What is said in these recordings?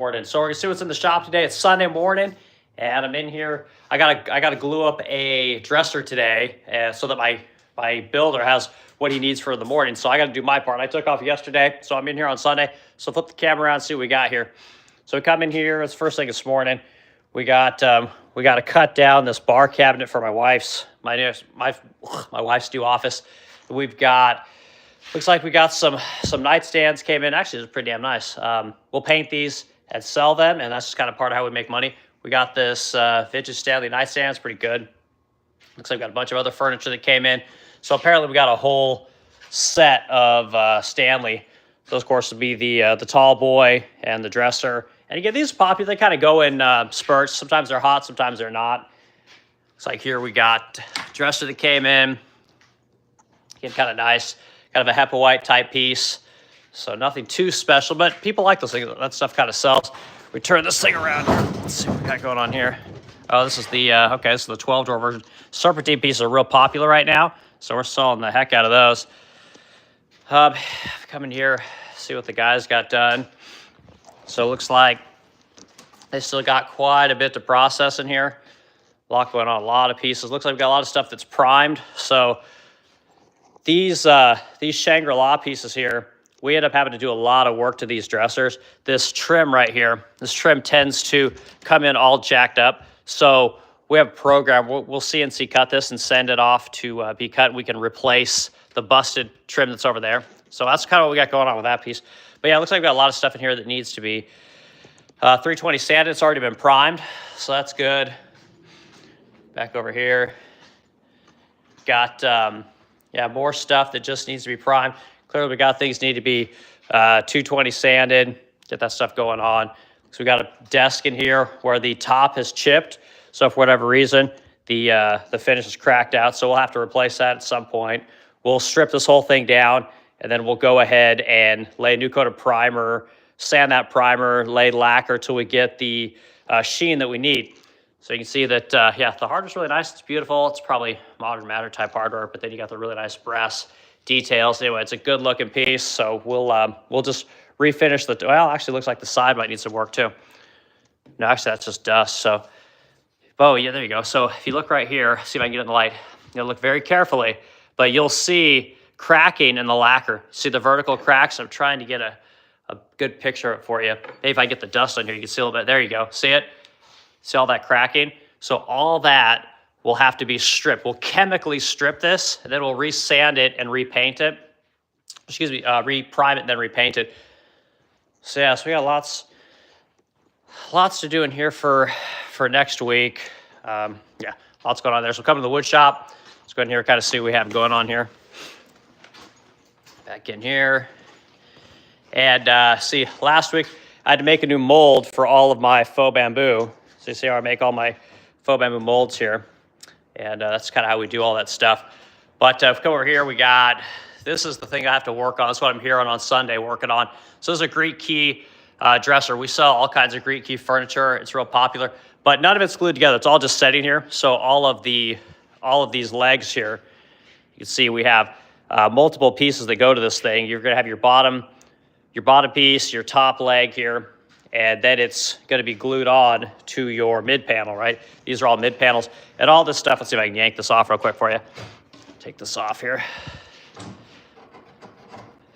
Morning. So we're gonna see what's in the shop today. It's Sunday morning, and I'm in here. I gotta glue up a dresser today, so that my builder has what he needs for the morning. So I gotta do my part. I took off yesterday, so I'm in here on Sunday. So flip the camera around, see what we got here. So we come in here. It's first thing this morning. We got to cut down this bar cabinet for my wife's new office. We've got. Looks like we got some nightstands came in. Actually, it's pretty damn nice. We'll paint these and sell them, and that's just kind of part of how we make money. We got this vintage Stanley nightstand. It's pretty good. Looks like we got a bunch of other furniture that came in. So apparently we got a whole set of Stanley. Those, of course, would be the tall boy and the dresser. And again, these are popular. They kind of go in spurts. Sometimes they're hot, sometimes they're not. Looks like here we got dresser that came in. Again, kind of nice. Kind of a Hepa white type piece. So nothing too special, but people like those things. That stuff kind of sells. We turn this thing around here. Let's see what we got going on here. Oh, this is the, okay, this is the 12-drawer version. Serpentine pieces are real popular right now, so we're selling the heck out of those. Come in here, see what the guys got done. So it looks like they still got quite a bit to process in here. A lot going on, a lot of pieces. Looks like we've got a lot of stuff that's primed. So these Shangri-La pieces here, we end up having to do a lot of work to these dressers. This trim right here, this trim tends to come in all jacked up. So we have a program, we'll CNC cut this and send it off to be cut. We can replace the busted trim that's over there. So that's kind of what we got going on with that piece. But yeah, it looks like we've got a lot of stuff in here that needs to be 320 sanded. It's already been primed, so that's good. Back over here, got yeah, more stuff that just needs to be primed. Clearly, we got things that need to be 220 sanded, get that stuff going on. So we got a desk in here where the top has chipped. So for whatever reason, the finish is cracked out. So we'll have to replace that at some point. We'll strip this whole thing down, and then we'll go ahead and lay a new coat of primer, sand that primer, lay lacquer till we get the sheen that we need. So you can see that, yeah, the hardware's really nice. It's beautiful. It's probably modern matter type hardware, but then you got the really nice brass details. Anyway, it's a good looking piece. So we'll just refinish the, well, actually looks like the side might need some work too. No, actually that's just dust. So, oh yeah, there you go. So if you look right here, see if I can get it in the light, you'll look very carefully, but you'll see cracking in the lacquer. See the vertical cracks? I'm trying to get a good picture of it for you. Maybe if I get the dust on here, you can see a little bit. There you go. See it? See all that cracking? So all that will have to be stripped. We'll chemically strip this, and then we'll re-sand it and repaint it. Excuse me, re-prime it and then repaint it. So yeah, so we got lots to do in here for next week. Yeah, lots going on there. So come to the wood shop. Let's go in here and kind of see what we have going on here. Back in here. And see, last week I had to make a new mold for all of my faux bamboo. So you see how I make all my faux bamboo molds here. And that's kind of how we do all that stuff. But if we come over here, we got, this is the thing I have to work on. That's what I'm here on Sunday working on. So this is a Greek key dresser. We sell all kinds of Greek key furniture. It's real popular, but none of it's glued together. It's all just setting here. So all of these legs here, you can see we have multiple pieces that go to this thing. You're gonna have your bottom piece, your top leg here, and then it's going to be glued on to your mid panel, right? These are all mid panels. And all this stuff, let's see if I can yank this off real quick for you. Take this off here.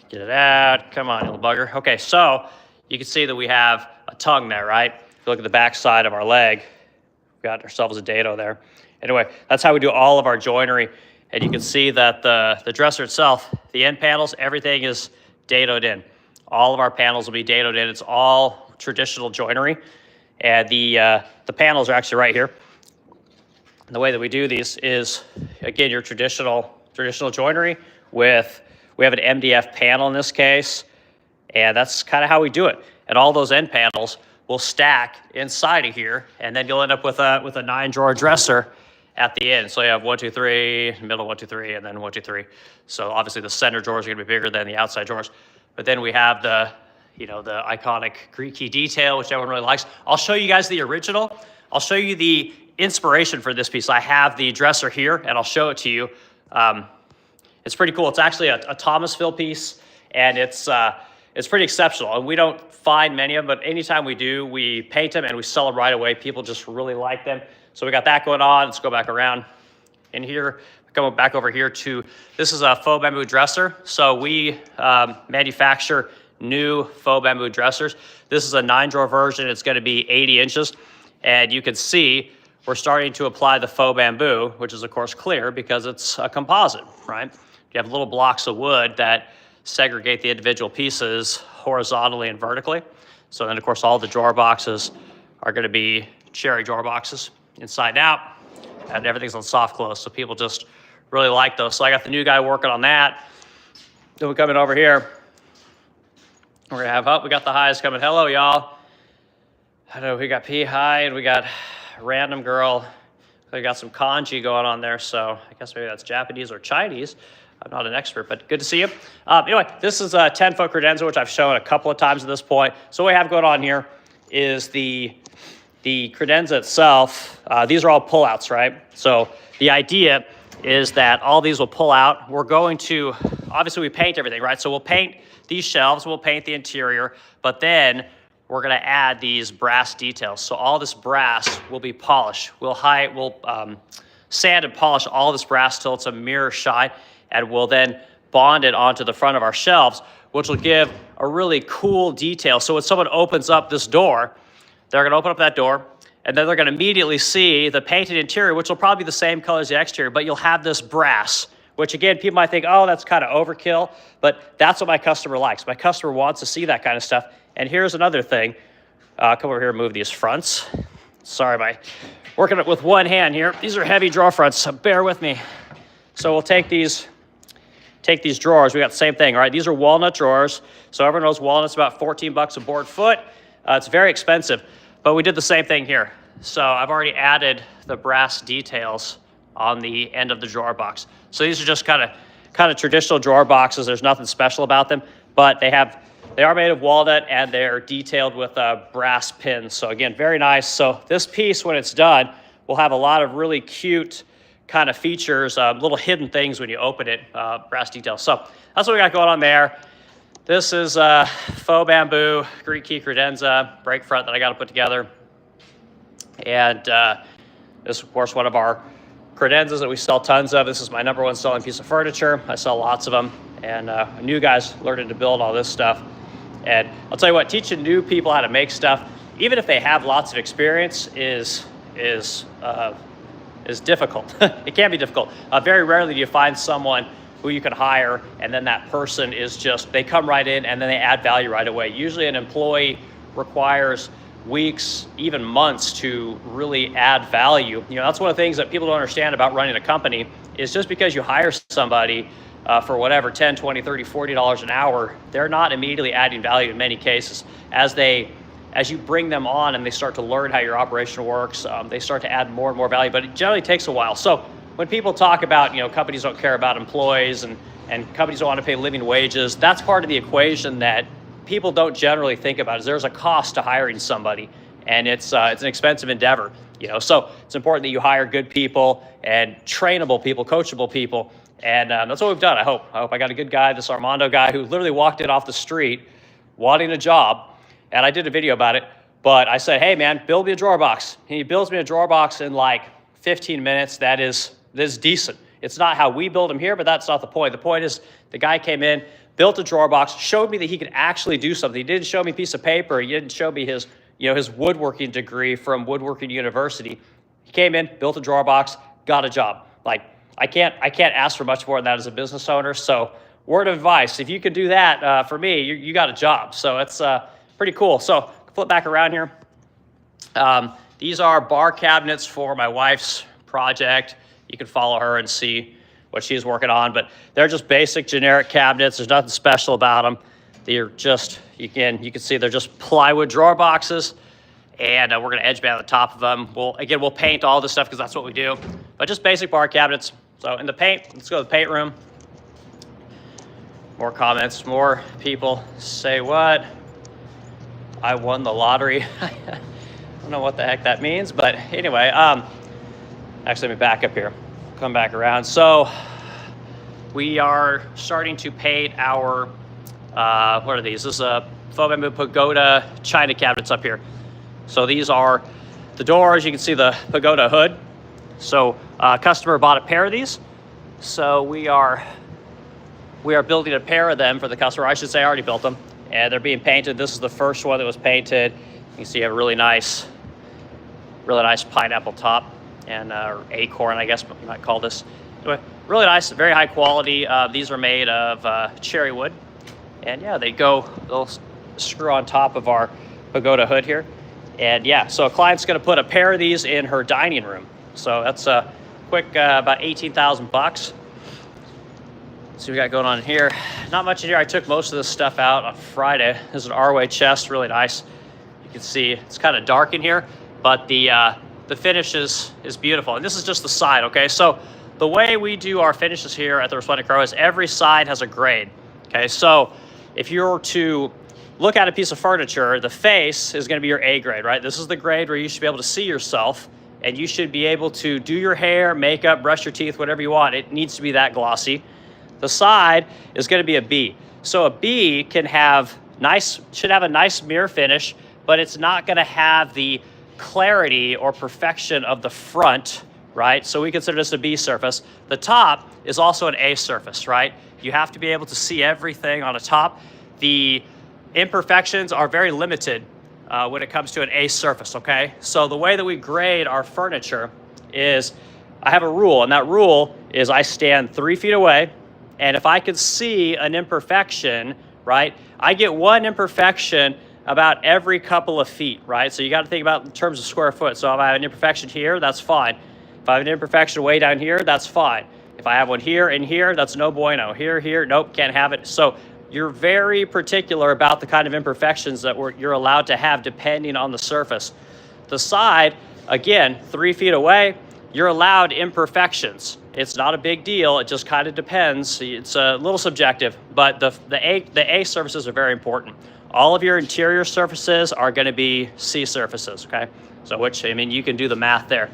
Get it out. Come on, you little bugger. Okay, so you can see that we have a tongue there, right? If you look at the back side of our leg, we've got ourselves a dado there. Anyway, that's how we do all of our joinery. And you can see that the dresser itself, the end panels, everything is dadoed in. All of our panels will be dadoed in. It's all traditional joinery, and the panels are actually right here. And the way that we do these is, again, your traditional joinery with, we have an MDF panel in this case, and that's kind of how we do it. And all those end panels will stack inside of here, and then you'll end up with a 9-drawer dresser at the end. So you have 1, 2, 3, middle 1, 2, 3, and then 1, 2, 3. So obviously the center drawers are going to be bigger than the outside drawers. But then we have the iconic Greek key detail, which everyone really likes. I'll show you guys the original. I'll show you the inspiration for this piece. I have the dresser here, and I'll show it to you. It's pretty cool. It's actually a Thomasville piece, and it's it's pretty exceptional. And we don't find many of them, but anytime we do, we paint them and we sell them right away. People just really like them. So we got that going on. Let's go back around in here. Coming back over here to, this is a faux bamboo dresser. So we manufacture new faux bamboo dressers. This is a 9-drawer version. It's going to be 80 inches. And you can see we're starting to apply the faux bamboo, which is of course clear because it's a composite, right? You have little blocks of wood that segregate the individual pieces horizontally and vertically. So then of course all the drawer boxes are going to be cherry drawer boxes inside and out, and everything's on soft close. So people just really like those. So I got the new guy working on that. Then we come in over here. We're gonna have, we got the highs coming. Hello, y'all. I know we got P high and we got random girl. We got some kanji going on there. So I guess maybe that's Japanese or Chinese. I'm not an expert, but good to see you. Anyway, this is a 10-foot credenza, which I've shown a couple of times at this point. So what we have going on here is the credenza itself. These are all pullouts, right? So the idea is that all these will pull out. We're going to, obviously we paint everything, right? So we'll paint these shelves, we'll paint the interior, but then we're gonna add these brass details. So all this brass will be polished. We'll sand and polish all this brass till it's a mirror shine, and we'll then bond it onto the front of our shelves, which will give a really cool detail. So when someone opens up this door, they're gonna open up that door, and then they're gonna immediately see the painted interior, which will probably be the same color as the exterior, but you'll have this brass, which again, people might think, oh, that's kind of overkill, but that's what my customer likes. My customer wants to see that kind of stuff. And here's another thing. Come over here and move these fronts. Sorry, working it with one hand here. These are heavy drawer fronts, so bear with me. So we'll take these drawers. We got the same thing, all right? These are walnut drawers. So everyone knows walnut's about 14 bucks a board foot. It's very expensive. But we did the same thing here. So I've already added the brass details on the end of the drawer box. So these are just kind of traditional drawer boxes. There's nothing special about them, but they are made of walnut and they're detailed with brass pins. So again, very nice. So this piece, when it's done, will have a lot of really cute kind of features, little hidden things when you open it, brass details. So that's what we got going on there. This is faux bamboo, Greek key credenza, brake front that I got to put together. And this is, of course, one of our credenzas that we sell tons of. This is my #1 selling piece of furniture. I sell lots of them. And new guys learning to build all this stuff. And I'll tell you what, teaching new people how to make stuff, even if they have lots of experience, is difficult. It can be difficult. Very rarely do you find someone who you can hire, and then that person is just, they come right in and then they add value right away. Usually an employee requires weeks, even months to really add value. You know, that's one of the things that people don't understand about running a company is just because you hire somebody for whatever, $10, $20, $30, $40 an hour, they're not immediately adding value in many cases. As you bring them on and they start to learn how your operation works, they start to add more and more value, but it generally takes a while. So when people talk about, you know, companies don't care about employees and companies don't want to pay living wages, that's part of the equation that people don't generally think about. Is there's a cost to hiring somebody, and it's an expensive endeavor, you know. So it's important that you hire good people and trainable people, coachable people, and that's what we've done. I hope I got a good guy, this Armando guy, who literally walked in off the street wanting a job, and I did a video about it. But I said, hey man, build me a drawer box. And he builds me a drawer box in like 15 minutes. That is decent. It's not how we build them here, but that's not the point. The point is the guy came in, built a drawer box, showed me that he could actually do something. He didn't show me a piece of paper. He didn't show me his woodworking degree from Woodworking University. He came in, built a drawer box, got a job. Like, I can't ask for much more than that as a business owner. So word of advice, if you can do that for me, you got a job. So it's pretty cool. So flip back around here. These are bar cabinets for my wife's project. You can follow her and see what she's working on, but they're just basic generic cabinets. There's nothing special about them. They're just, you can see they're just plywood drawer boxes, and we're gonna edge band the top of them. We'll paint all this stuff because that's what we do, but just basic bar cabinets. So in the paint, let's go to the paint room. More comments, more people say what? I won the lottery. I don't know what the heck that means, but anyway, actually, let me back up here, come back around. So we are starting to paint our what are these? This is a faux bamboo pagoda china cabinets up here. So these are the doors. You can see the pagoda hood. So customer bought a pair of these. So we are building a pair of them for the customer. I should say I already built them, and they're being painted. This is the first one that was painted. You can see you have a really nice pineapple top and acorn, I guess you might call this. Anyway, really nice, very high quality. These are made of cherry wood, and yeah, they'll screw on top of our pagoda hood here. And yeah, so a client's going to put a pair of these in her dining room. So that's a quick about 18,000 bucks. So we got going on here. Not much in here. I took most of this stuff out on Friday. This is an R-way chest, really nice. You can see it's kind of dark in here, but the finish is beautiful. And this is just the side, okay? So the way we do our finishes here at the Resplendent Crow is every side has a grade, okay? So if you were to look at a piece of furniture, the face is going to be your A grade, right? This is the grade where you should be able to see yourself, and you should be able to do your hair, makeup, brush your teeth, whatever you want. It needs to be that glossy. The side is going to be a B. So a B should have a nice mirror finish, but it's not going to have the clarity or perfection of the front, right? So we consider this a B surface. The top is also an A surface, right? You have to be able to see everything on the top. The imperfections are very limited when it comes to an A surface, okay? So the way that we grade our furniture is, I have a rule, and that rule is I stand 3 feet away, and if I could see an imperfection, right, I get one imperfection about every couple of feet, right? So you got to think about in terms of square foot. So if I have an imperfection here, that's fine. If I have an imperfection way down here, that's fine. If I have one here and here, that's no bueno. Here, nope, can't have it. So you're very particular about the kind of imperfections that you're allowed to have depending on the surface. The side, again, 3 feet away, you're allowed imperfections. It's not a big deal. It just kind of depends. It's a little subjective, but the A surfaces are very important. All of your interior surfaces are going to be C surfaces, okay? So which, I mean, you can do the math there.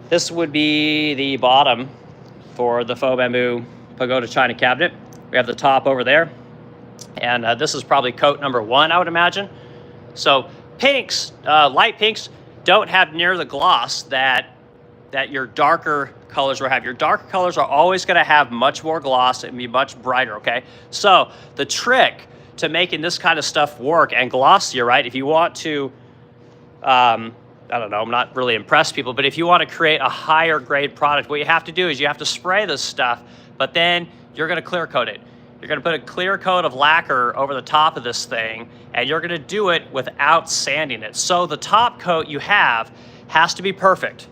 This would be the bottom for the faux bamboo pagoda china cabinet. We have the top over there, and this is probably coat number 1, I would imagine. So pinks, light pinks, don't have near the gloss that your darker colors will have. Your darker colors are always going to have much more gloss and be much brighter, okay? So the trick to making this kind of stuff work and glossier, right? If you want to, I don't know, I'm not really impress people, but if you want to create a higher grade product, what you have to do is you have to spray this stuff, but then you're going to clear coat it. You're going to put a clear coat of lacquer over the top of this thing, and you're going to do it without sanding it. So the top coat you have has to be perfect.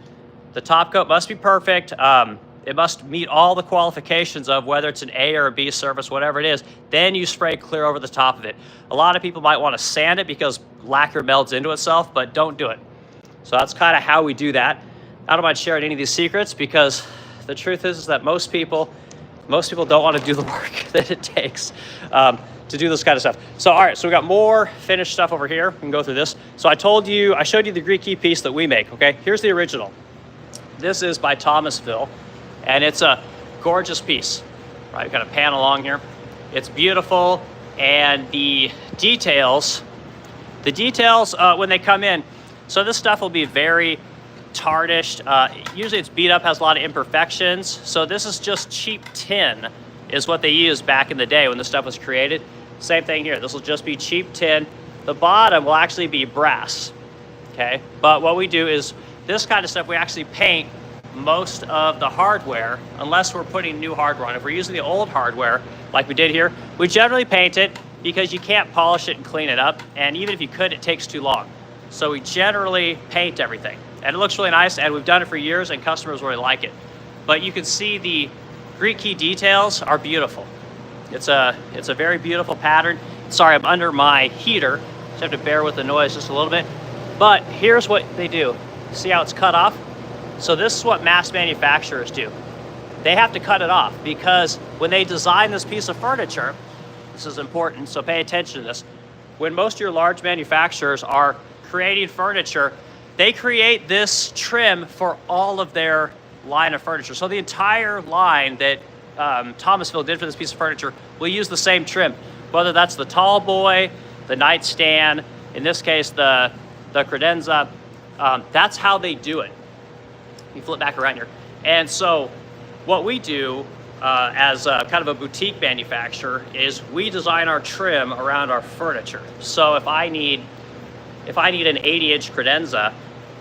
The top coat must be perfect. It must meet all the qualifications of whether it's an A or a B surface, whatever it is. Then you spray clear over the top of it. A lot of people might want to sand it because lacquer melts into itself, but don't do it. So that's kind of how we do that. I don't mind sharing any of these secrets because the truth is that most people don't want to do the work that it takes to do this kind of stuff. So, all right, so we got more finished stuff over here. We can go through this. So I showed you the Greek key piece that we make, okay? Here's the original. This is by Thomasville, and it's a gorgeous piece, right? We've got a pan along here. It's beautiful, and the details when they come in, so this stuff will be very tarnished. Usually it's beat up, has a lot of imperfections. So this is just cheap tin is what they used back in the day when the stuff was created. Same thing here. This will just be cheap tin. The bottom will actually be brass, okay? But what we do is this kind of stuff, we actually paint most of the hardware unless we're putting new hardware on. If we're using the old hardware like we did here, we generally paint it because you can't polish it and clean it up. And even if you could, it takes too long. So we generally paint everything. And it looks really nice, and we've done it for years, and customers really like it. But you can see the Greek key details are beautiful. It's a very beautiful pattern. Sorry, I'm under my heater, so I have to bear with the noise just a little bit. But here's what they do. See how it's cut off? So this is what mass manufacturers do. They have to cut it off because when they design this piece of furniture, this is important, so pay attention to this. When most of your large manufacturers are creating furniture, they create this trim for all of their line of furniture. So the entire line that Thomasville did for this piece of furniture, we'll use the same trim, whether that's the tall boy, the nightstand, in this case, the credenza. That's how they do it. You flip back around here. And so what we do as kind of a boutique manufacturer is we design our trim around our furniture. So if I need an 80-inch credenza,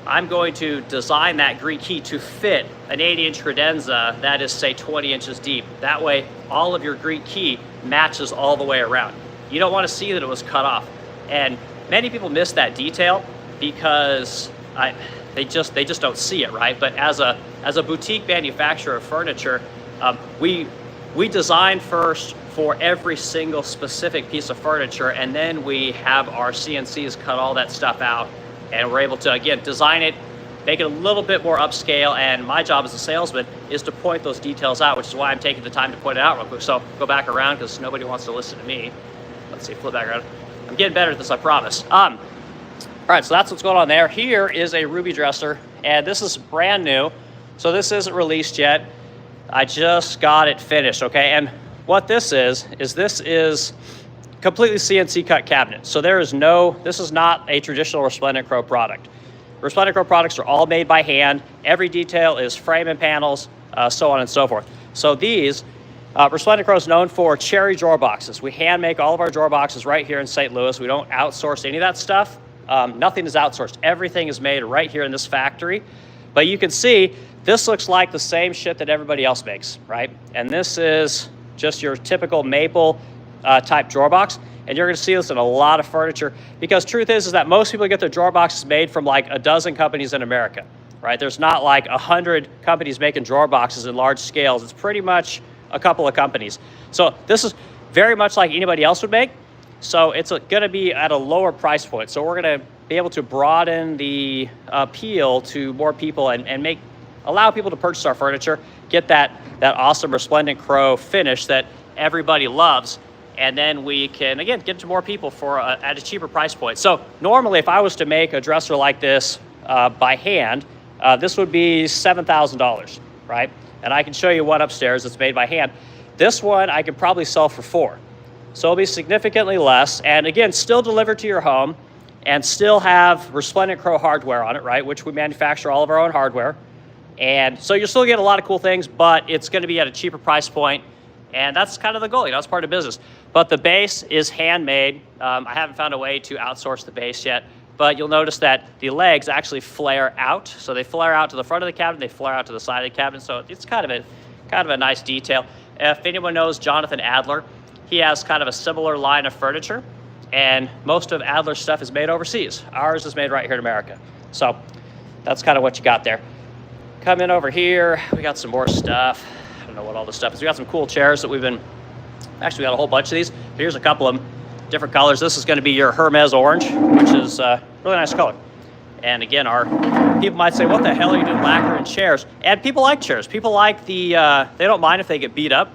I'm going to design that Greek key to fit an 80-inch credenza that is, say, 20 inches deep. That way, all of your Greek key matches all the way around. You don't want to see that it was cut off. And many people miss that detail because they just don't see it, right? But as a boutique manufacturer of furniture, we design first for every single specific piece of furniture, and then we have our CNCs cut all that stuff out, and we're able to, again, design it, make it a little bit more upscale. And my job as a salesman is to point those details out, which is why I'm taking the time to point it out real quick. So go back around because nobody wants to listen to me. Let's see, flip back around. I'm getting better at this, I promise. All right, so that's what's going on there. Here is a ruby dresser, and this is brand new. So this isn't released yet. I just got it finished, okay? And what this is completely CNC cut cabinet. So this is not a traditional Resplendent Crow product. Resplendent Crow products are all made by hand. Every detail is frame and panels, so on and so forth. So these, Resplendent Crow is known for cherry drawer boxes. We hand make all of our drawer boxes right here in St. Louis. We don't outsource any of that stuff. Nothing is outsourced. Everything is made right here in this factory. But you can see, this looks like the same shit that everybody else makes, right? And this is just your typical maple type drawer box. And you're gonna see this in a lot of furniture, because truth is that most people get their drawer boxes made from like a dozen companies in America, right? There's not like 100 companies making drawer boxes in large scales. It's pretty much a couple of companies. So this is very much like anybody else would make. So it's gonna be at a lower price point. So we're gonna be able to broaden the appeal to more people and allow people to purchase our furniture, get that awesome Resplendent Crow finish that everybody loves. And then we can, again, get to more people at a cheaper price point. So normally, if I was to make a dresser like this by hand, this would be $7,000, right? And I can show you one upstairs that's made by hand. This one I could probably sell for $4,000. So it'll be significantly less. And again, still delivered to your home and still have Resplendent Crow hardware on it, right? Which we manufacture all of our own hardware. And so you'll still get a lot of cool things, but it's gonna be at a cheaper price point. And that's kind of the goal, that's part of business. But the base is handmade. I haven't found a way to outsource the base yet, but you'll notice that the legs actually flare out. So they flare out to the front of the cabinet, they flare out to the side of the cabinet. So it's kind of a nice detail. If anyone knows Jonathan Adler, he has kind of a similar line of furniture, and most of Adler's stuff is made overseas. Ours is made right here in America. So that's kind of what you got there. Come in over here, we got some more stuff. I don't know what all this stuff is. We got some cool chairs that we got a whole bunch of these. Here's a couple of them, different colors. This is gonna be your Hermes orange, which is a really nice color. And again, people might say, what the hell are you doing lacquer in chairs? And people like chairs. People like they don't mind if they get beat up.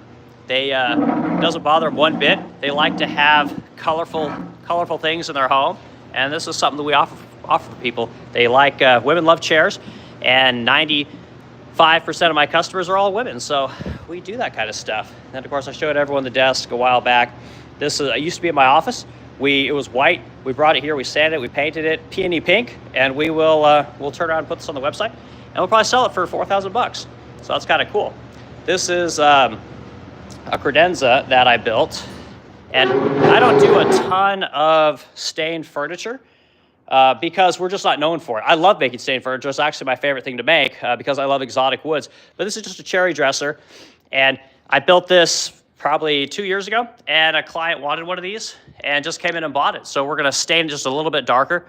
It doesn't bother them one bit. They like to have colorful things in their home. And this is something that we offer for people. They like, women love chairs, and 95% of my customers are all women, so we do that kind of stuff. And then, of course, I showed everyone the desk a while back. This it used to be in my office. It was white. We brought it here. We sanded it. We painted it peony pink, and we'll turn around and put this on the website, and we'll probably sell it for $4,000. So that's kind of cool. This is a credenza that I built, and I don't do a ton of stained furniture. Because we're just not known for it. I love making stained furniture. It's actually my favorite thing to make because I love exotic woods. But this is just a cherry dresser. And I built this probably 2 years ago, and a client wanted one of these and just came in and bought it. So we're gonna stain it just a little bit darker,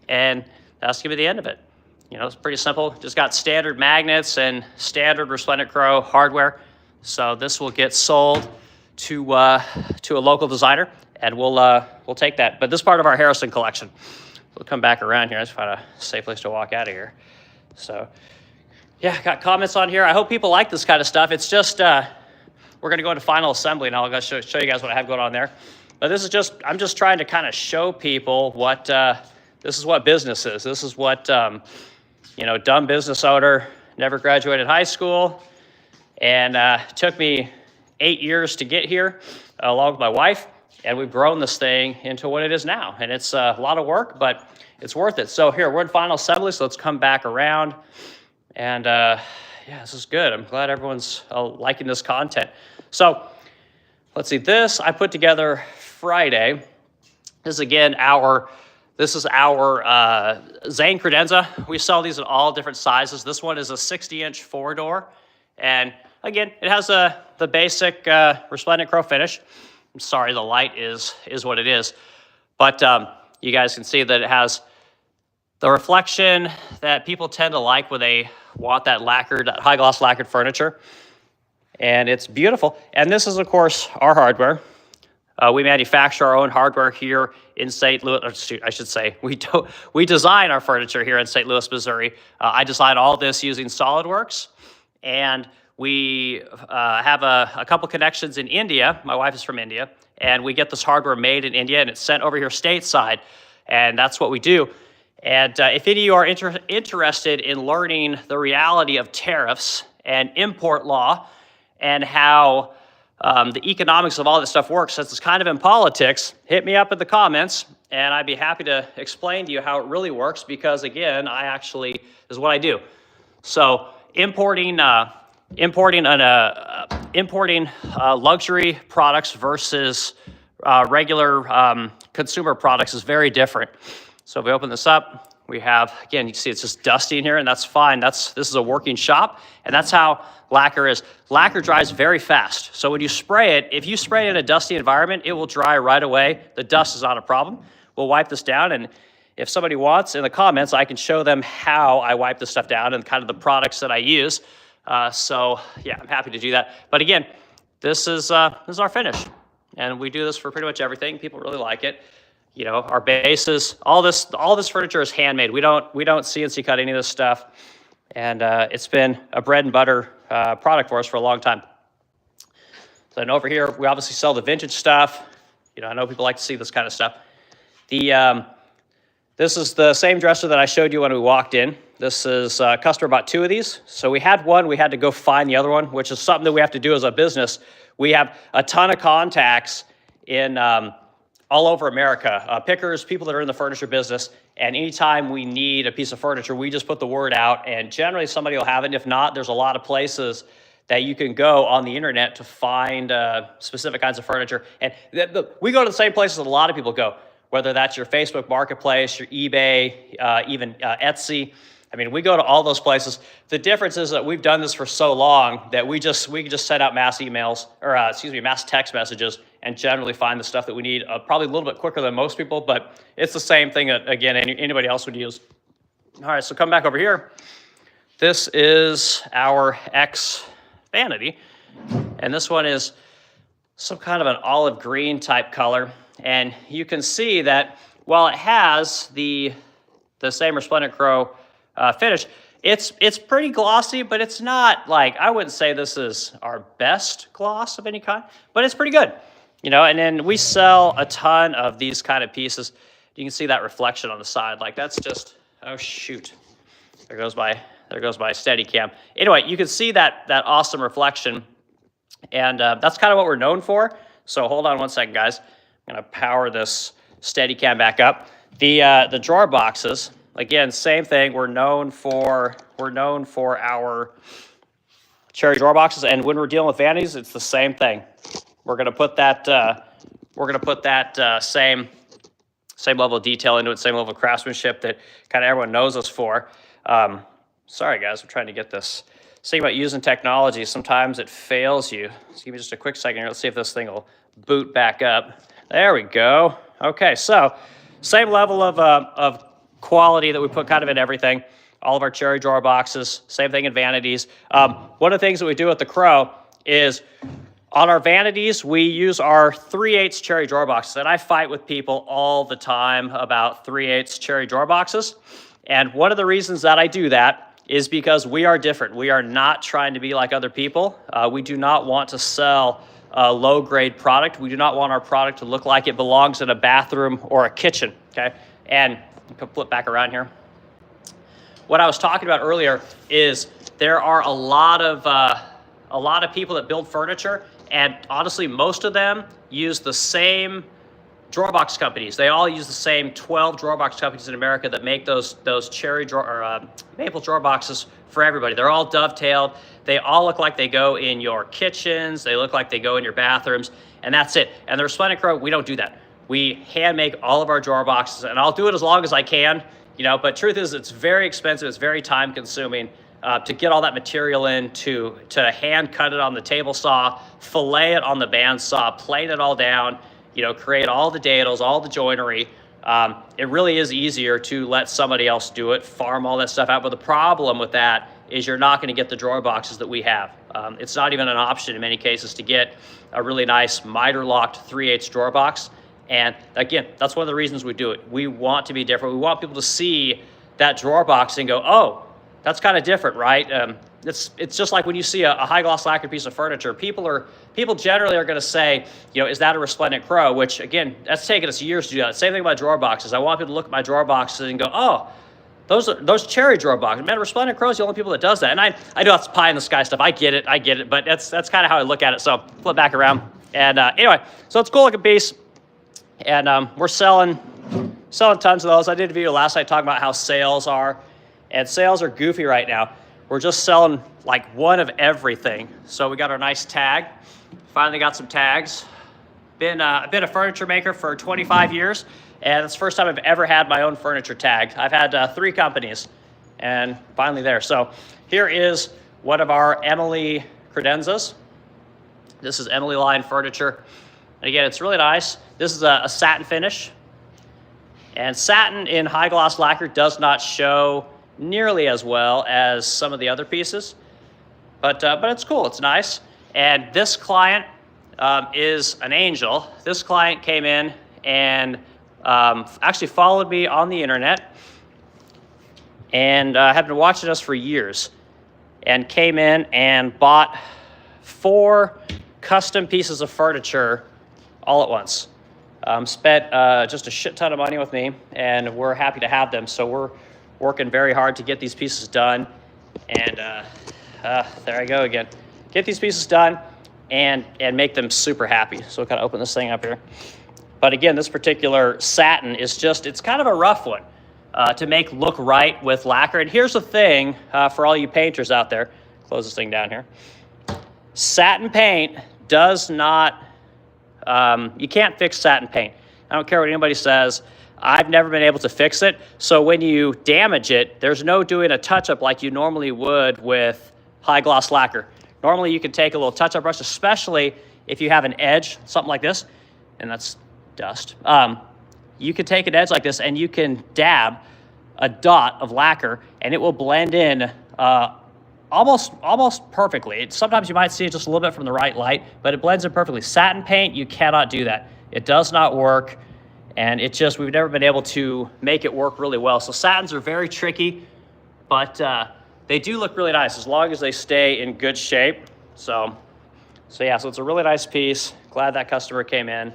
and that's gonna be the end of it. It's pretty simple. Just got standard magnets and standard Resplendent Crow hardware. So this will get sold to a local designer, and we'll take that. But this is part of our Harrison collection. We'll come back around here. Let's find a safe place to walk out of here. So, yeah, got comments on here. I hope people like this kind of stuff. It's just, we're gonna go into final assembly, and I'll show you guys what I have going on there. But this is I'm just trying to kind of show people what, this is what business is. This is what, dumb business owner, never graduated high school, and took me 8 years to get here, along with my wife, and we've grown this thing into what it is now. And it's a lot of work, but it's worth it. So here, we're in final assembly, so let's come back around. And yeah, this is good. I'm glad everyone's liking this content. So let's see, this I put together Friday. This is again our Zane credenza. We sell these in all different sizes. This one is a 60-inch 4-door. And again, it has the basic resplendent chrome finish. I'm sorry, the light is what it is. But you guys can see that it has the reflection that people tend to like when they want that lacquered, that high gloss lacquered furniture. And it's beautiful. And this is, of course, our hardware. We manufacture our own hardware here in St. Louis. I should say, we design our furniture here in St. Louis, Missouri. I design all this using SolidWorks. And we have a couple connections in India. My wife is from India. And we get this hardware made in India, and it's sent over here stateside. And that's what we do. And if any of you are interested in learning the reality of tariffs and import law and how the economics of all this stuff works, since it's kind of in politics, hit me up in the comments, and I'd be happy to explain to you how it really works, because again, this is what I do. So importing luxury products versus regular consumer products is very different. So if we open this up, we have, again, you can see it's just dusty in here, and that's fine. This is a working shop, and that's how lacquer is. Lacquer dries very fast. So when you spray it, if you spray it in a dusty environment, it will dry right away. The dust is not a problem. We'll wipe this down, and if somebody wants, in the comments, I can show them how I wipe this stuff down and kind of the products that I use. So yeah, I'm happy to do that. But again, this is our finish, and we do this for pretty much everything. People really like it. You know, our bases, all this furniture is handmade. We don't CNC cut any of this stuff, and it's been a bread and butter product for us for a long time. So, and over here, we obviously sell the vintage stuff. You know, I know people like to see this kind of stuff. This is the same dresser that I showed you when we walked in. This is a customer bought 2 of these. So we had one, we had to go find the other one, which is something that we have to do as a business. We have a ton of contacts in all over America, pickers, people that are in the furniture business, and anytime we need a piece of furniture, we just put the word out, and generally somebody will have it. And if not, there's a lot of places that you can go on the internet to find specific kinds of furniture. And we go to the same places that a lot of people go, whether that's your Facebook Marketplace, your eBay, even Etsy. I mean, we go to all those places. The difference is that we've done this for so long that we can just send out mass emails, or mass text messages, and generally find the stuff that we need probably a little bit quicker than most people, but it's the same thing that, again, anybody else would use. All right, so come back over here. This is our X vanity, and this one is some kind of an olive green type color, and you can see that while it has the same resplendent chrome finish, it's pretty glossy, but it's not like, I wouldn't say this is our best gloss of any kind, but it's pretty good. You know, and then we sell a ton of these kind of pieces. You can see that reflection on the side. Like, that's just, oh shoot. There goes my Steadicam. Anyway, you can see that awesome reflection, and that's kind of what we're known for. So hold on one second, guys. I'm gonna power this Steadicam back up. The drawer boxes, again, same thing. We're known for our cherry drawer boxes, and when we're dealing with vanities, it's the same thing. We're gonna put that same level of detail into it, same level of craftsmanship that kind of everyone knows us for. Sorry guys, I'm trying to get this. Think about using technology. Sometimes it fails you. So give me just a quick second here. Let's see if this thing will boot back up. There we go. Okay, so same level of quality that we put kind of in everything. All of our cherry drawer boxes, same thing in vanities. One of the things that we do at the Crow is, on our vanities, we use our 3/8 cherry drawer boxes, and I fight with people all the time about 3/8 cherry drawer boxes. And one of the reasons that I do that is because we are different. We are not trying to be like other people. We do not want to sell a low-grade product. We do not want our product to look like it belongs in a bathroom or a kitchen, okay? And you can flip back around here. What I was talking about earlier is there are a lot of people that build furniture, And honestly, most of them use the same drawer box companies. They all use the same 12 drawer box companies in America that make those cherry drawer or maple drawer boxes for everybody. They're all dovetailed. They all look like they go in your kitchens. They look like they go in your bathrooms, and that's it. And the Resplendent Crow, we don't do that. We hand make all of our drawer boxes, and I'll do it as long as I can, you know, but truth is it's very expensive. It's very time consuming to get all that material in, to hand cut it on the table saw, fillet it on the bandsaw, plane it all down, you know, create all the dados, all the joinery. It really is easier to let somebody else do it, farm all that stuff out. But the problem with that is you're not going to get the drawer boxes that we have. It's not even an option in many cases to get a really nice miter locked 3/8 drawer box. And again, that's one of the reasons we do it. We want to be different. We want people to see that drawer box and go, oh, that's kind of different, right? It's just like when you see a high gloss lacquered piece of furniture, people generally are going to say, you know, is that a Resplendent Crow? Which again, that's taken us years to do that. Same thing about drawer boxes. I want people to look at my drawer boxes and go, oh, those cherry drawer boxes. Man, Resplendent Crow's the only people that does that. And I know that's pie in the sky stuff. I get it, but that's kind of how I look at it. So flip back around. And anyway, so it's a cool looking piece. And we're selling tons of those. I did a video last night talking about how sales are, and sales are goofy right now. We're just selling like one of everything. So we got our nice tag. Finally got some tags. I've been a furniture maker for 25 years, and it's the first time I've ever had my own furniture tag. I've had 3 companies, and finally there. So here is one of our Emily credenzas. This is Emily line furniture. And again, it's really nice. This is a satin finish. And satin in high gloss lacquer does not show nearly as well as some of the other pieces. But it's cool, it's nice. And this client is an angel. This client came in and actually followed me on the internet and had been watching us for years, and came in and bought 4 custom pieces of furniture all at once. Spent just a shit ton of money with me, and we're happy to have them. So we're working very hard to get these pieces done. And there I go again. Get these pieces done and make them super happy. So we'll kind of open this thing up here. But again, this particular satin is just, it's kind of a rough one to make look right with lacquer. And here's the thing for all you painters out there. Close this thing down here. Satin paint does not, you can't fix satin paint. I don't care what anybody says. I've never been able to fix it. So when you damage it, there's no doing a touch-up like you normally would with high gloss lacquer. Normally you can take a little touch-up brush, especially if you have an edge, something like this, and that's dust. You can take an edge like this and you can dab a dot of lacquer and it will blend in almost perfectly. Sometimes you might see it just a little bit from the right light, but it blends in perfectly. Satin paint, you cannot do that. It does not work, and we've never been able to make it work really well. So satins are very tricky, but they do look really nice as long as they stay in good shape. So yeah, so it's a really nice piece. Glad that customer came in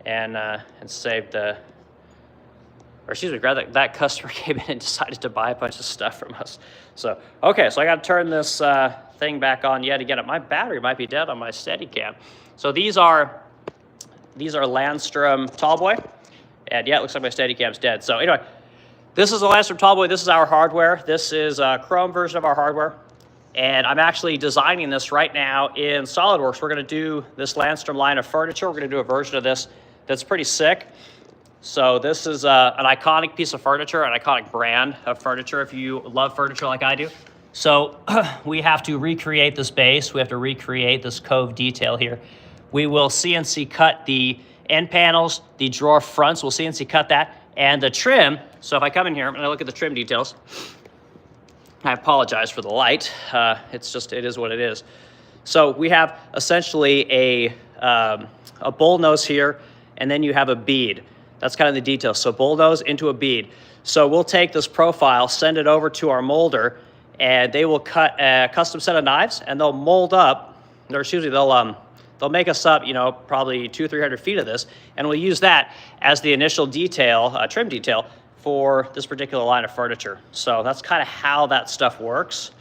and saved the, or excuse me, glad that customer came in and decided to buy a bunch of stuff from us. So, okay, so I got to turn this thing back on yet again. My battery might be dead on my Steadicam. So these are Landstrom Tallboy. And yeah, it looks like my Steadicam's dead. So anyway, this is a Landstrom Tallboy. This is our hardware. This is a chrome version of our hardware. And I'm actually designing this right now in SolidWorks. We're going to do this Landstrom line of furniture. We're going to do a version of this that's pretty sick. So this is an iconic piece of furniture, an iconic brand of furniture if you love furniture like I do. So we have to recreate this base. We have to recreate this cove detail here. We will CNC cut the end panels, the drawer fronts, we'll CNC cut that, and the trim. So if I come in here and I look at the trim details, I apologize for the light. It is what it is. So we have essentially a bull nose here, and then you have a bead. That's kind of the details. So bull nose into a bead. So we'll take this profile, send it over to our molder, and they will cut a custom set of knives, and they'll mold up, or excuse me, they'll make us up, probably 200-300 feet of this, and we'll use that as the initial detail, trim detail, for this particular line of furniture. So that's kind of how that stuff works.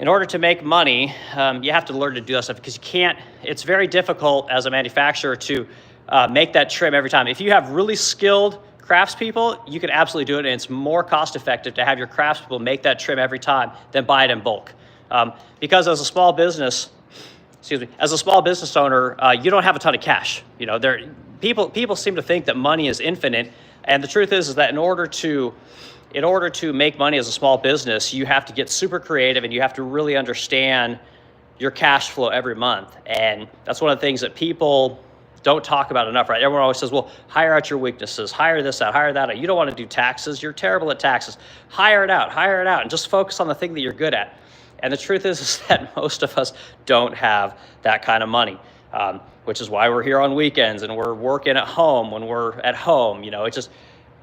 in order to make money, you have to learn to do that stuff because you can't, it's very difficult as a manufacturer to make that trim every time. If you have really skilled craftspeople, you can absolutely do it, and it's more cost effective to have your craftspeople make that trim every time than buy it in bulk. Because as a small business, as a small business owner, you don't have a ton of cash. You know, people seem to think that money is infinite, and the truth is that in order to make money as a small business, you have to get super creative and you have to really understand your cash flow every month. And that's one of the things that people don't talk about enough, right? Everyone always says, well, hire out your weaknesses, hire this out, hire that out. You don't want to do taxes. You're terrible at taxes. Hire it out, and just focus on the thing that you're good at. And the truth is that most of us don't have that kind of money, which is why we're here on weekends and we're working at home when we're at home. You know, it's just,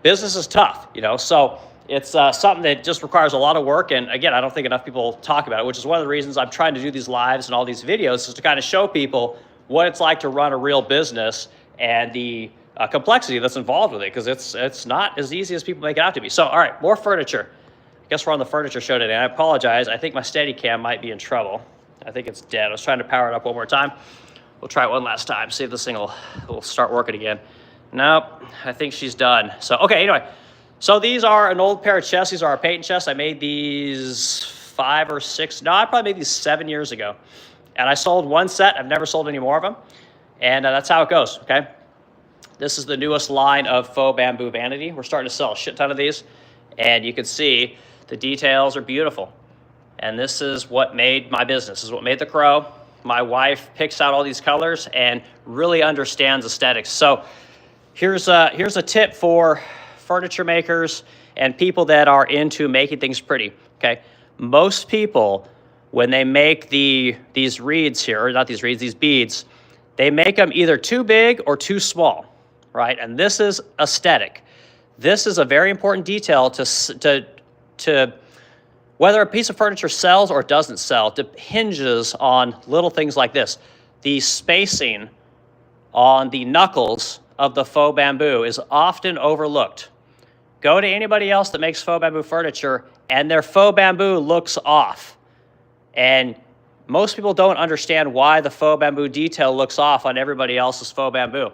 business is tough, you know, so it's something that just requires a lot of work. And again, I don't think enough people talk about it, which is one of the reasons I'm trying to do these lives and all these videos, is to kind of show people what it's like to run a real business and the complexity that's involved with it, because it's not as easy as people make it out to be. So, all right, more furniture. I guess we're on the furniture show today. And I apologize. I think my Steadicam might be in trouble. I think it's dead. I was trying to power it up one more time. We'll try it one last time, see if this thing will start working again. Nope, I think she's done. So, okay, anyway. So these are an old pair of chests. These are our patent chests. I made these 5 or 6, no, I probably made these 7 years ago. And I sold one set. I've never sold any more of them. And that's how it goes, okay? This is the newest line of faux bamboo vanity. We're starting to sell a shit ton of these. And you can see the details are beautiful. And this is what made my business. This is what made the Crow. My wife picks out all these colors and really understands aesthetics. So here's a tip for furniture makers and people that are into making things pretty, okay? Most people, when they make these reeds here, or not these reeds, these beads, they make them either too big or too small, right? And this is aesthetic. This is a very important detail to whether a piece of furniture sells or doesn't sell. Hinges on little things like this. The spacing on the knuckles of the faux bamboo is often overlooked. Go to anybody else that makes faux bamboo furniture and their faux bamboo looks off. And most people don't understand why the faux bamboo detail looks off on everybody else's faux bamboo.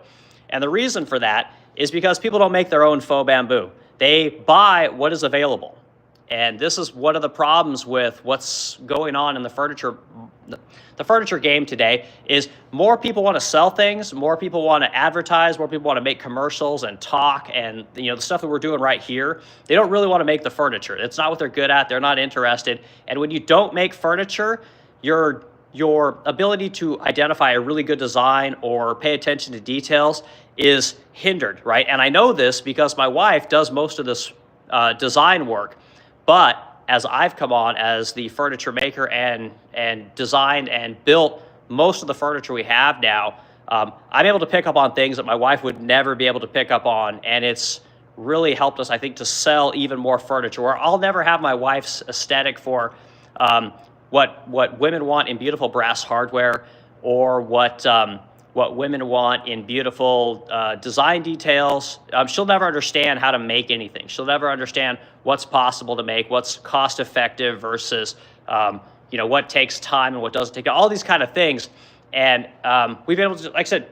And the reason for that is because people don't make their own faux bamboo. They buy what is available. And this is one of the problems with what's going on in the furniture game today is more people want to sell things, more people want to advertise, more people want to make commercials and talk, and you know the stuff that we're doing right here. They don't really want to make the furniture. It's not what they're good at. They're not interested. And when you don't make furniture, your ability to identify a really good design or pay attention to details is hindered, right? And I know this because my wife does most of this design work. But as I've come on as the furniture maker and designed and built most of the furniture we have now, I'm able to pick up on things that my wife would never be able to pick up on. And it's really helped us, I think, to sell even more furniture, where I'll never have my wife's aesthetic for what women want in beautiful brass hardware, or what women want in beautiful design details. She'll never understand how to make anything. She'll never understand what's possible to make, what's cost effective versus what takes time and what doesn't take, all these kind of things. And we've been able to, like I said,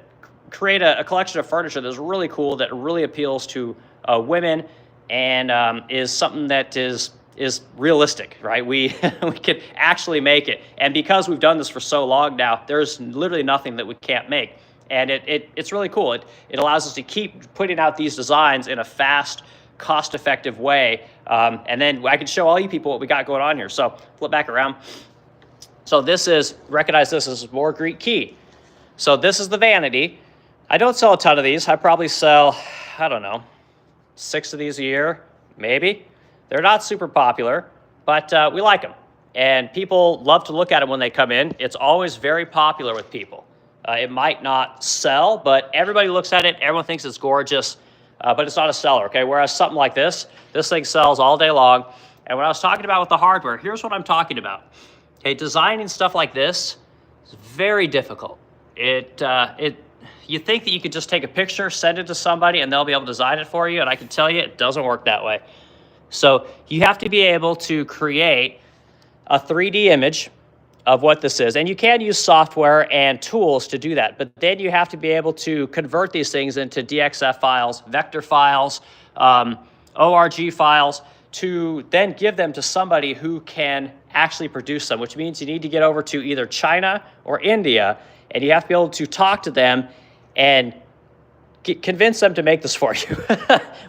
create a collection of furniture that's really cool, that really appeals to women, and is something that is realistic, right? We can actually make it. And because we've done this for so long now, there's literally nothing that we can't make. And it's really cool. It allows us to keep putting out these designs in a fast, cost-effective way. And then I can show all you people what we got going on here. So flip back around. So recognize this as more Greek key. So this is the vanity. I don't sell a ton of these. I probably sell, I don't know, 6 of these a year, maybe. They're not super popular, but we like them. And people love to look at them when they come in. It's always very popular with people. It might not sell, but everybody looks at it. Everyone thinks it's gorgeous, but it's not a seller, okay? Whereas something like this thing sells all day long. And when I was talking about with the hardware, here's what I'm talking about. Okay, designing stuff like this is very difficult. You think that you could just take a picture, send it to somebody, and they'll be able to design it for you. And I can tell you, it doesn't work that way. So you have to be able to create a 3D image of what this is. And you can use software and tools to do that, but then you have to be able to convert these things into DXF files, vector files, ORG files, to then give them to somebody who can actually produce them, which means you need to get over to either China or India, and you have to be able to talk to them and convince them to make this for you,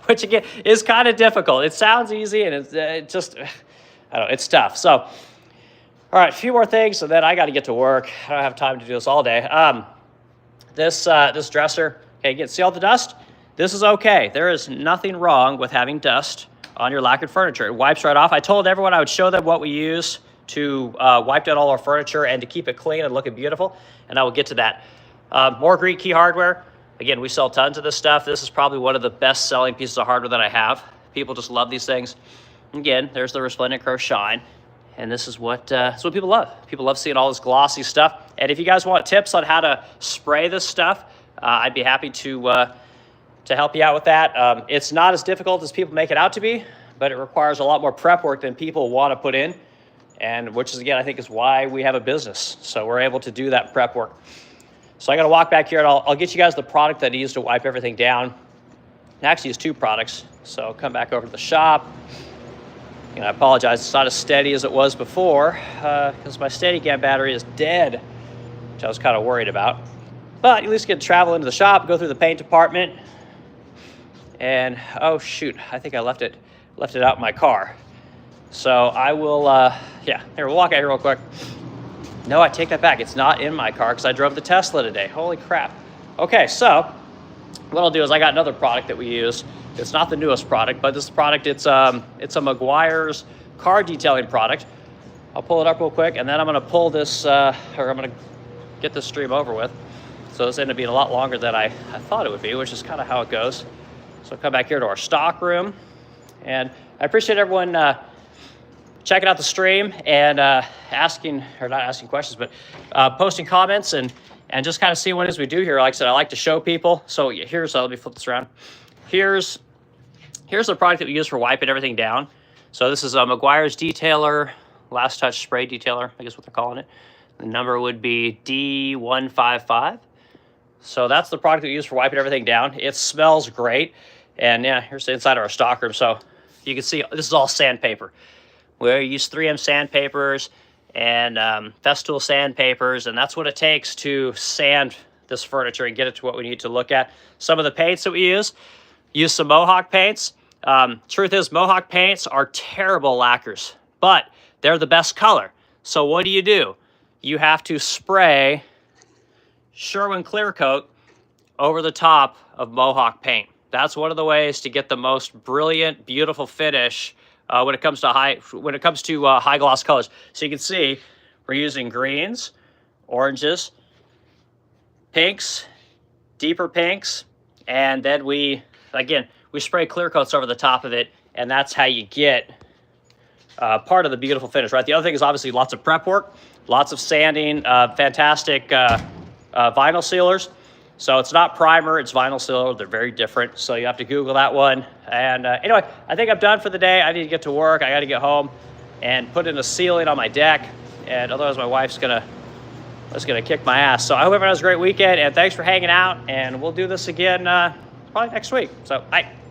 which again is kind of difficult. It sounds easy, and it's just, I don't know, it's tough. So, all right, a few more things, and then I got to get to work. I don't have time to do this all day. This dresser, okay, you can see all the dust? This is okay. There is nothing wrong with having dust on your lacquered furniture. It wipes right off. I told everyone I would show them what we use to wipe down all our furniture and to keep it clean and looking beautiful, and I will get to that. More Greek Key hardware. Again, we sell tons of this stuff. This is probably one of the best selling pieces of hardware that I have. People just love these things. Again, there's the Resplendent Crow Shine, and this is what people love. People love seeing all this glossy stuff. And if you guys want tips on how to spray this stuff, I'd be happy to help you out with that. It's not as difficult as people make it out to be, but it requires a lot more prep work than people want to put in, and which is, again, I think is why we have a business. So we're able to do that prep work. So I got to walk back here, and I'll get you guys the product that I use to wipe everything down. I actually use two products. So I'll come back over to the shop. And I apologize, it's not as steady as it was before because my Steadicam battery is dead, which I was kind of worried about. But at least get to travel into the shop, go through the paint department. And oh shoot, I think I left it out in my car. So I will, here, we'll walk out here real quick. No, I take that back. It's not in my car because I drove the Tesla today. Holy crap. Okay, so what I'll do is I got another product that we use. It's not the newest product, but this product, it's a Meguiar's car detailing product. I'll pull it up real quick, and then I'm gonna pull this, or I'm gonna get this stream over with. So this ended up being a lot longer than I thought it would be, which is kind of how it goes. So I'll come back here to our stock room, and I appreciate everyone checking out the stream and not asking questions, but posting comments and just kind of seeing what it is we do here. Like I said, I like to show people. So here's, let me flip this around. Here's the product that we use for wiping everything down. So this is a Meguiar's Detailer, Last Touch Spray Detailer, I guess what they're calling it. The number would be D155. So that's the product that we use for wiping everything down. It smells great. And yeah, here's the inside of our stock room. So you can see this is all sandpaper. We use 3M sandpapers and Festool sandpapers, and that's what it takes to sand this furniture and get it to what we need to look at. Some of the paints that we use some Mohawk paints. Truth is, Mohawk paints are terrible lacquers, but they're the best color. So what do? You have to spray Sherwin Clear Coat over the top of Mohawk paint. That's one of the ways to get the most brilliant, beautiful finish when it comes to high gloss colors. So you can see we're using greens, oranges, pinks, deeper pinks, and then we spray clear coats over the top of it, and that's how you get part of the beautiful finish, right? The other thing is obviously lots of prep work, lots of sanding, fantastic vinyl sealers. So it's not primer, it's vinyl sealer. They're very different. So you have to Google that one. And anyway, I think I'm done for the day. I need to get to work. I got to get home and put in a ceiling on my deck. And otherwise my wife's gonna kick my ass. So I hope everyone has a great weekend, and thanks for hanging out. And we'll do this again probably next week. So bye.